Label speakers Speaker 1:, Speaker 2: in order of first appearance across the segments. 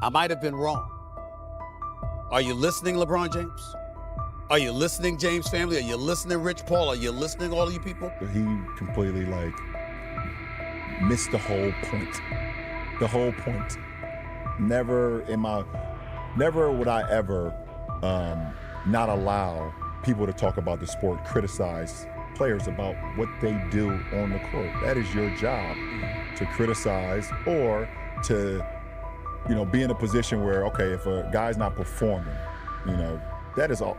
Speaker 1: I might have been wrong. Are you listening, LeBron James? Are you listening, James family? Are you listening, Rich Paul? Are you listening, all of you people?
Speaker 2: He completely, missed the whole point. The whole point. Never would I ever not allow people to talk about the sport, criticize players about what they do on the court. That is your job, to criticize or to, be in a position where, okay, if a guy's not performing, that is all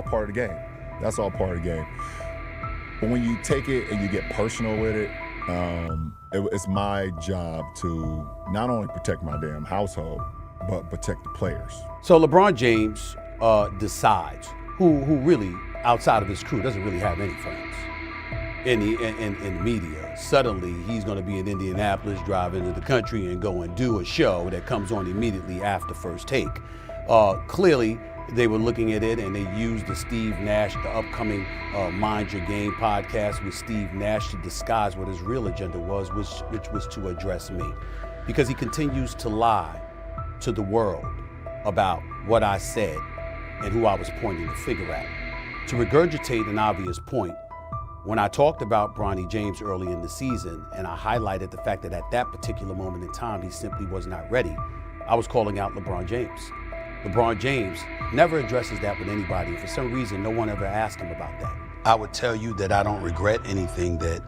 Speaker 2: part of the game. That's all part of the game. But when you take it and you get personal with it, it's my job to not only protect my damn household, but protect the players.
Speaker 1: So LeBron James decides who really, outside of his crew, doesn't really have any friends in the media. Suddenly, he's going to be in Indianapolis, drive into the country, and go and do a show that comes on immediately after First Take. Clearly, they were looking at it, and they used the Steve Nash, the upcoming Mind Your Game podcast with Steve Nash, to disguise what his real agenda was, which was to address me. Because he continues to lie to the world about what I said and who I was pointing the figure at. To regurgitate an obvious point, when I talked about Bronny James early in the season, and I highlighted the fact that at that particular moment in time, he simply was not ready, I was calling out LeBron James. LeBron James never addresses that with anybody. For some reason, no one ever asked him about that. I would tell you that I don't regret anything that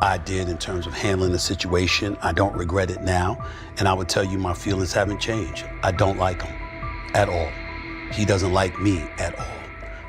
Speaker 1: I did in terms of handling the situation. I don't regret it now. And I would tell you my feelings haven't changed. I don't like him at all. He doesn't like me at all.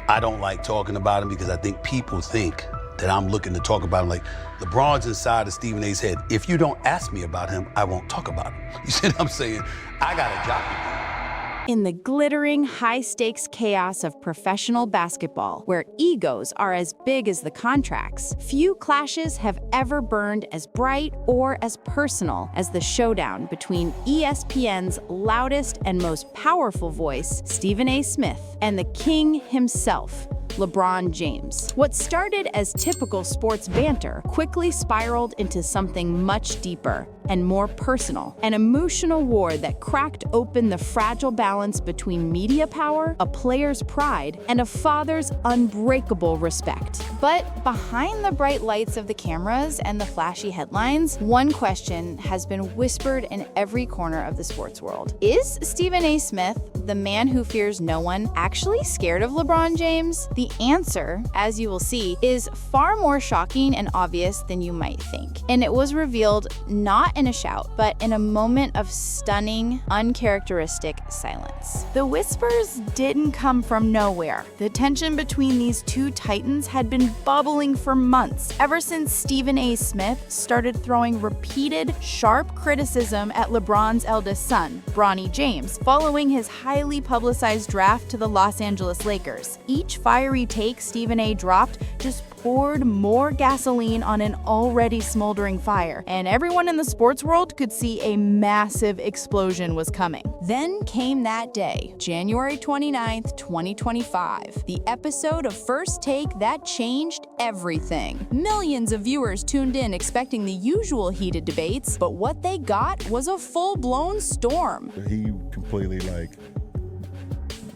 Speaker 1: I don't like talking about him because I think people think that I'm looking to talk about him. Like, LeBron's inside of Stephen A's head. If you don't ask me about him, I won't talk about him. You see what I'm saying? I got a job to do.
Speaker 3: In the glittering, high-stakes chaos of professional basketball, where egos are as big as the contracts, few clashes have ever burned as bright or as personal as the showdown between ESPN's loudest and most powerful voice, Stephen A. Smith, and the king himself, LeBron James. What started as typical sports banter quickly spiraled into something much deeper and more personal, an emotional war that cracked open the fragile balance between media power, a player's pride, and a father's unbreakable respect. But behind the bright lights of the cameras and the flashy headlines, one question has been whispered in every corner of the sports world. Is Stephen A. Smith, the man who fears no one, actually scared of LeBron James? The answer, as you will see, is far more shocking and obvious than you might think. And it was revealed not in a shout, but in a moment of stunning, uncharacteristic silence. The whispers didn't come from nowhere. The tension between these two titans had been bubbling for months, ever since Stephen A. Smith started throwing repeated, sharp criticism at LeBron's eldest son, Bronny James, following his highly publicized draft to the Los Angeles Lakers. Each fiery take Stephen A. dropped just poured more gasoline on an already smoldering fire, and everyone in the sports world could see a massive explosion was coming. Then came that day, January 29th, 2025, the episode of First Take that changed everything. Millions of viewers tuned in expecting the usual heated debates, but what they got was a full-blown storm.
Speaker 2: He completely,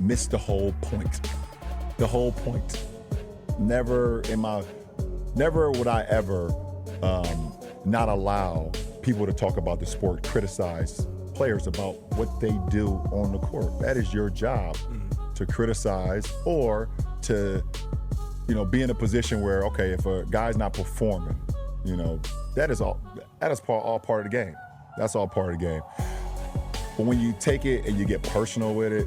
Speaker 2: missed the whole point. The whole point. Never would I ever not allow people to talk about the sport, criticize players about what they do on the court. That is your job, to criticize or to, be in a position where, okay, if a guy's not performing, that is all part of the game. That's all part of the game. But when you take it and you get personal with it,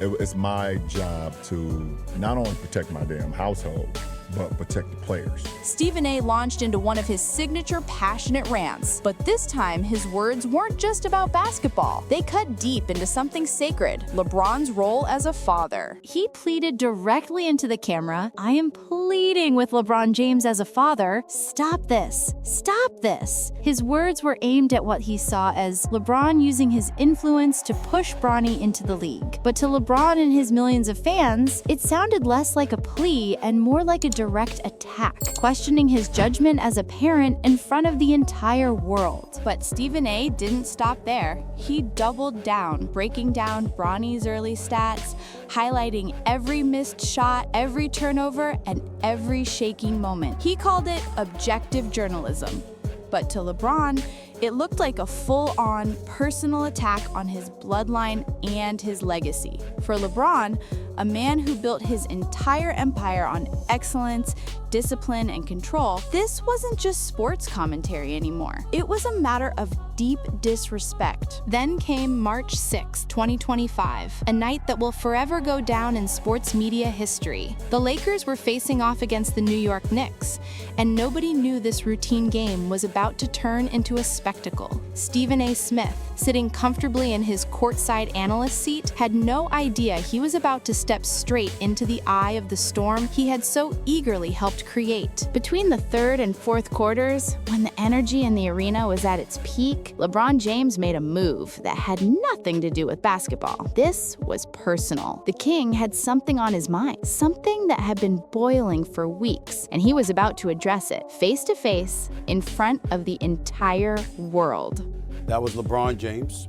Speaker 2: it's my job to not only protect my damn household, but protect the players.
Speaker 3: Stephen A. launched into one of his signature passionate rants, but this time his words weren't just about basketball. They cut deep into something sacred, LeBron's role as a father. He pleaded directly into the camera, "I am pleading with LeBron James as a father, stop this, stop this." His words were aimed at what he saw as LeBron using his influence to push Bronny into the league. But to LeBron and his millions of fans, it sounded less like a plea and more like a direct attack, questioning his judgment as a parent in front of the entire world. But Stephen A. didn't stop there. He doubled down, breaking down Bronny's early stats, highlighting every missed shot, every turnover, and every shaking moment. He called it objective journalism. But to LeBron, it looked like a full-on personal attack on his bloodline and his legacy. For LeBron, a man who built his entire empire on excellence, discipline, and control, this wasn't just sports commentary anymore. It was a matter of deep disrespect. Then came March 6, 2025, a night that will forever go down in sports media history. The Lakers were facing off against the New York Knicks, and nobody knew this routine game was about to turn into a spectacle. Stephen A. Smith, sitting comfortably in his courtside analyst seat, had no idea he was about to step straight into the eye of the storm he had so eagerly helped create. Between the third and fourth quarters, when the energy in the arena was at its peak, LeBron James made a move that had nothing to do with basketball. This was personal. The King had something on his mind, something that had been boiling for weeks, and he was about to address it face to face in front of the entire world.
Speaker 1: That was LeBron James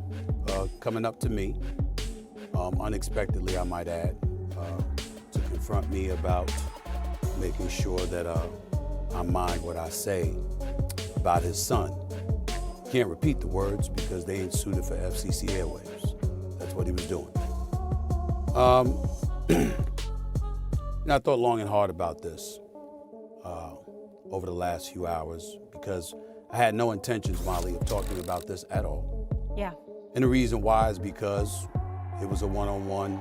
Speaker 1: coming up to me, unexpectedly, I might add, to confront me about making sure that I mind what I say about his son. Can't repeat the words because they ain't suited for FCC airwaves. That's what he was doing. And I thought long and hard about this over the last few hours because I had no intentions, Molly, of talking about this at all.
Speaker 3: Yeah.
Speaker 1: And the reason why is because it was a one-on-one,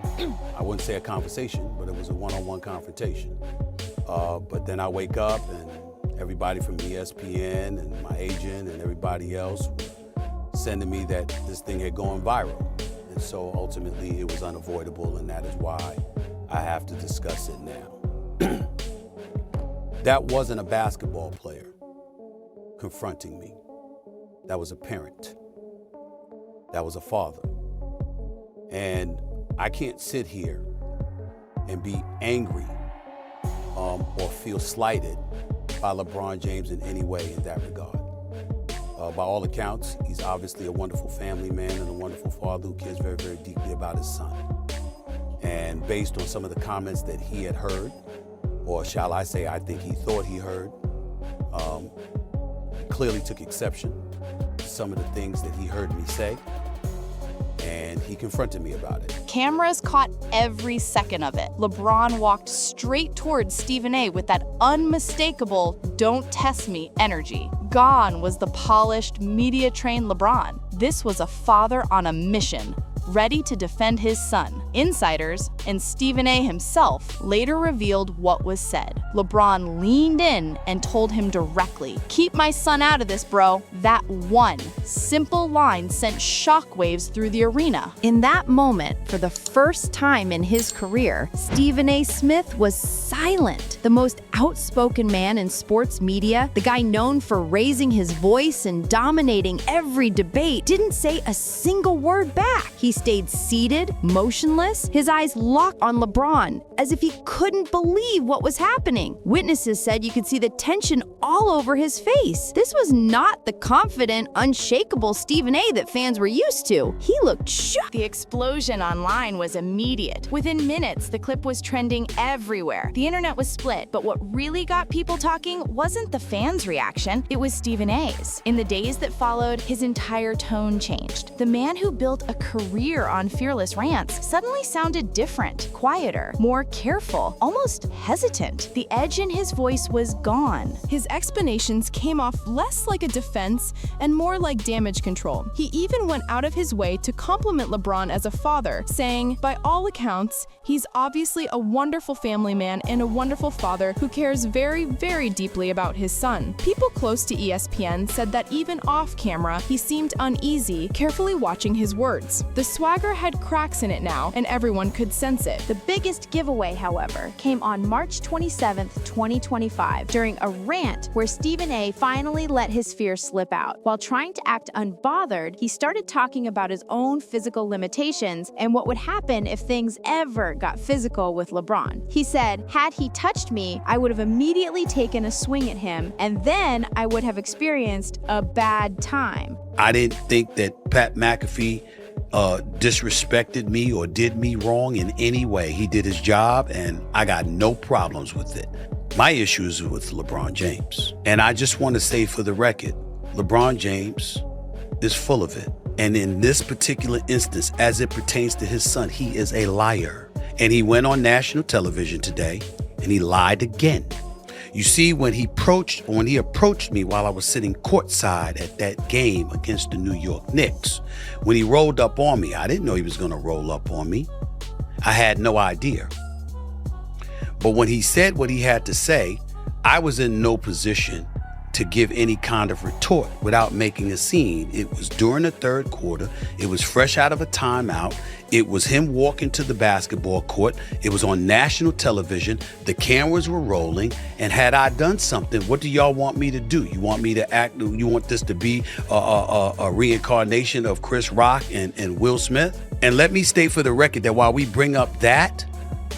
Speaker 1: I wouldn't say a conversation, but it was a one-on-one confrontation. But then I wake up and everybody from ESPN and my agent and everybody else were sending me that this thing had gone viral. And so ultimately it was unavoidable, and that is why I have to discuss it now. That wasn't a basketball player confronting me. That was a parent. That was a father. And I can't sit here and be angry or feel slighted by LeBron James in any way in that regard. By all accounts, he's obviously a wonderful family man and a wonderful father who cares very, very deeply about his son. And based on some of the comments that he had heard, or shall I say, I think he thought he heard, clearly took exception to some of the things that he heard me say, and he confronted me about it.
Speaker 3: Cameras caught every second of it. LeBron walked straight towards Stephen A. with that unmistakable "don't test me" energy. Gone was the polished, media-trained LeBron. This was a father on a mission, ready to defend his son. Insiders, and Stephen A. himself, later revealed what was said. LeBron leaned in and told him directly, "Keep my son out of this, bro." That one simple line sent shockwaves through the arena. In that moment, for the first time in his career, Stephen A. Smith was silent. The most outspoken man in sports media, the guy known for raising his voice and dominating every debate, didn't say a single word back. He stayed seated, motionless, his eyes locked on LeBron, as if he couldn't believe what was happening. Witnesses said you could see the tension all over his face. This was not the confident, unshakable Stephen A. that fans were used to. He looked shocked. The explosion online was immediate. Within minutes, the clip was trending everywhere. The internet was split, but what really got people talking wasn't the fans' reaction, it was Stephen A.'s. In the days that followed, his entire tone changed. The man who built a career on fearless rants suddenly sounded different, quieter, more careful, almost hesitant. The edge in his voice was gone.
Speaker 4: His explanations came off less like a defense and more like damage control. He even went out of his way to compliment LeBron as a father, saying, "By all accounts, he's obviously a wonderful family man and a wonderful father who cares very, very deeply about his son." People close to ESPN said that even off camera, he seemed uneasy, carefully watching his words. The swagger had cracks in it now, and everyone could sense it.
Speaker 3: The biggest giveaway, however, came on March 27, 2025, during a rant where Stephen A. finally let his fear slip out. While trying to act unbothered, he started talking about his own physical limitations and what would happen if things ever got physical with LeBron. He said, "Had he touched me, I would have immediately taken a swing at him, and then I would have experienced a bad time."
Speaker 1: I didn't think that Pat McAfee disrespected me or did me wrong in any way. He did his job, and I got no problems with it. My issue is with LeBron James. And I just want to say for the record, LeBron James is full of it. And in this particular instance, as it pertains to his son, he is a liar. And he went on national television today and he lied again. You see, when he approached me while I was sitting courtside at that game against the New York Knicks, when he rolled up on me, I didn't know he was going to roll up on me. I had no idea. But when he said what he had to say, I was in no position to give any kind of retort without making a scene. It was during the third quarter. It was fresh out of a timeout. It was him walking to the basketball court. It was on national television. The cameras were rolling. And had I done something, what do y'all want me to do? You want me to act? You want this to be a reincarnation of Chris Rock and Will Smith? And let me state for the record that while we bring up that,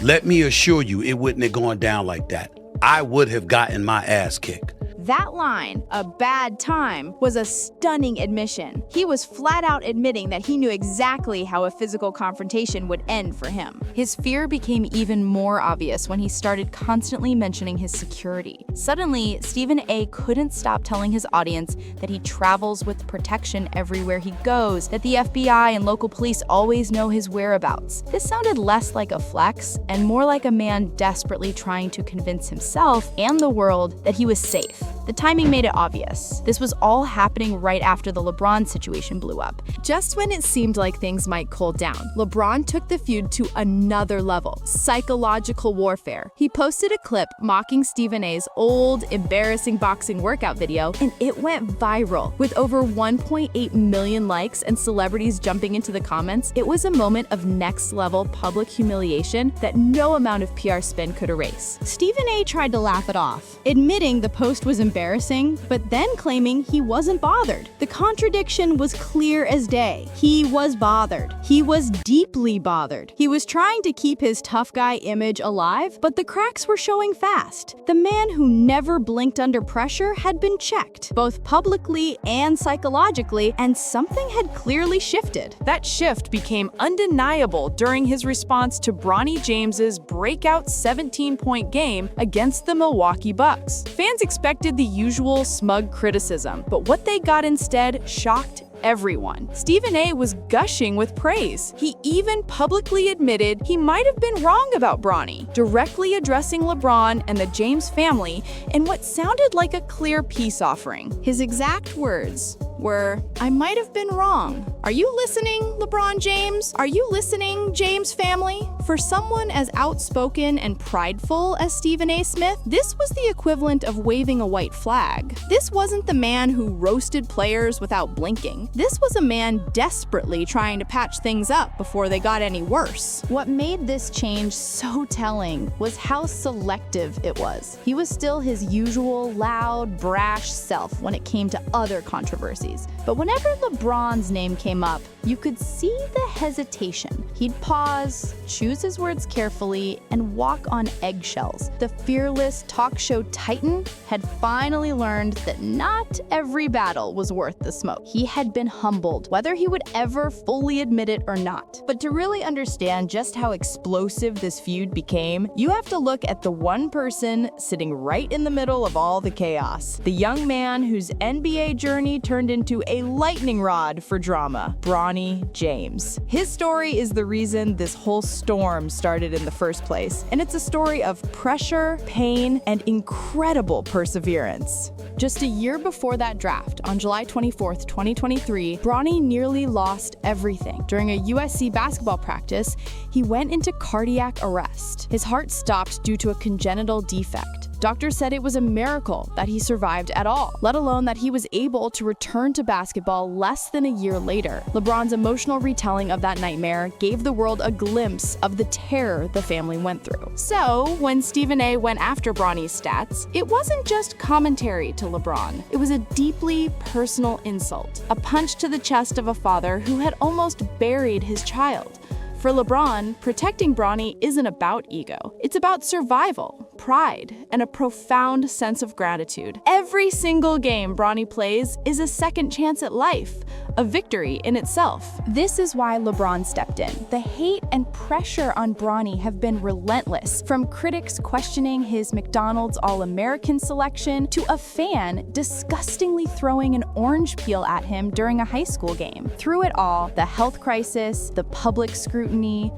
Speaker 1: let me assure you it wouldn't have gone down like that. I would have gotten my ass kicked.
Speaker 3: That line, "a bad time," was a stunning admission. He was flat out admitting that he knew exactly how a physical confrontation would end for him. His fear became even more obvious when he started constantly mentioning his security. Suddenly, Stephen A. couldn't stop telling his audience that he travels with protection everywhere he goes, that the FBI and local police always know his whereabouts. This sounded less like a flex and more like a man desperately trying to convince himself and the world that he was safe. The timing made it obvious. This was all happening right after the LeBron situation blew up.
Speaker 4: Just when it seemed like things might cool down, LeBron took the feud to another level: psychological warfare. He posted a clip mocking Stephen A.'s old, embarrassing boxing workout video, and it went viral. With over 1.8 million likes and celebrities jumping into the comments, it was a moment of next-level public humiliation that no amount of PR spin could erase.
Speaker 5: Stephen A. tried to laugh it off, admitting the post was embarrassing, but then claiming he wasn't bothered. The contradiction was clear as day. He was bothered. He was deeply bothered. He was trying to keep his tough guy image alive, but the cracks were showing fast. The man who never blinked under pressure had been checked, both publicly and psychologically, and something had clearly shifted.
Speaker 6: That shift became undeniable during his response to Bronny James's breakout 17-point game against the Milwaukee Bucks. Fans expected the usual smug criticism, but what they got instead shocked everyone. Stephen A. was gushing with praise. He even publicly admitted he might have been wrong about Bronny, directly addressing LeBron and the James family in what sounded like a clear peace offering.
Speaker 4: His exact words were, "I might have been wrong. Are you listening, LeBron James? Are you listening, James family?" For someone as outspoken and prideful as Stephen A. Smith, this was the equivalent of waving a white flag. This wasn't the man who roasted players without blinking. This was a man desperately trying to patch things up before they got any worse.
Speaker 3: What made this change so telling was how selective it was. He was still his usual loud, brash self when it came to other controversies. But whenever LeBron's name came up, you could see the hesitation. He'd pause, choose his words carefully, and walk on eggshells. The fearless talk show titan had finally learned that not every battle was worth the smoke. He had been humbled, whether he would ever fully admit it or not. But to really understand just how explosive this feud became, you have to look at the one person sitting right in the middle of all the chaos. The young man whose NBA journey turned into a lightning rod for drama, Bronny James. His story is the reason this whole storm started in the first place, and it's a story of pressure, pain, and incredible perseverance. Just a year before that draft, on July 24th, 2023, Bronny nearly lost everything. During a USC basketball practice, he went into cardiac arrest. His heart stopped due to a congenital defect.
Speaker 4: Doctors said it was a miracle that he survived at all, let alone that he was able to return to basketball less than a year later. LeBron's emotional retelling of that nightmare gave the world a glimpse of the terror the family went through.
Speaker 6: So, when Stephen A. went after Bronny's stats, it wasn't just commentary to LeBron. It was a deeply personal insult, a punch to the chest of a father who had almost buried his child. For LeBron, protecting Bronny isn't about ego. It's about survival, pride, and a profound sense of gratitude. Every single game Bronny plays is a second chance at life, a victory in itself.
Speaker 3: This is why LeBron stepped in. The hate and pressure on Bronny have been relentless, from critics questioning his McDonald's All-American selection to a fan disgustingly throwing an orange peel at him during a high school game. Through it all, the health crisis, the public scrutiny,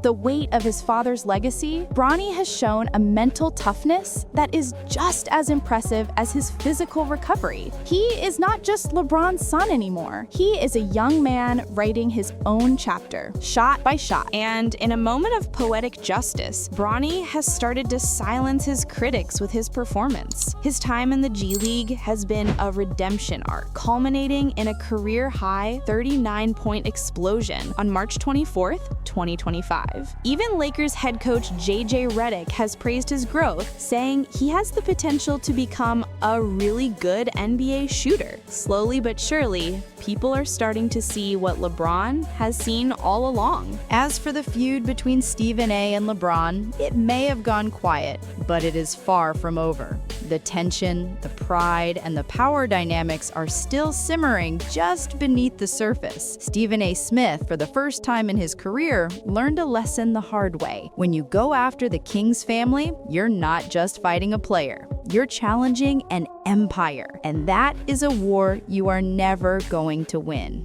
Speaker 3: the weight of his father's legacy, Bronny has shown a mental toughness that is just as impressive as his physical recovery. He is not just LeBron's son anymore. He is a young man writing his own chapter, shot by shot. And in a moment of poetic justice, Bronny has started to silence his critics with his performance. His time in the G League has been a redemption arc, culminating in a career-high 39-point explosion on March 24th, 2025. Even Lakers head coach JJ Redick has praised his growth, saying he has the potential to become a really good NBA shooter. Slowly but surely, people are starting to see what LeBron has seen all along. As for the feud between Stephen A. and LeBron, it may have gone quiet, but it is far from over. The tension, the pride, and the power dynamics are still simmering just beneath the surface. Stephen A. Smith, for the first time in his career, learned a lesson the hard way. When you go after the Kings family, you're not just fighting a player. You're challenging an empire, and that is a war you are never going to win.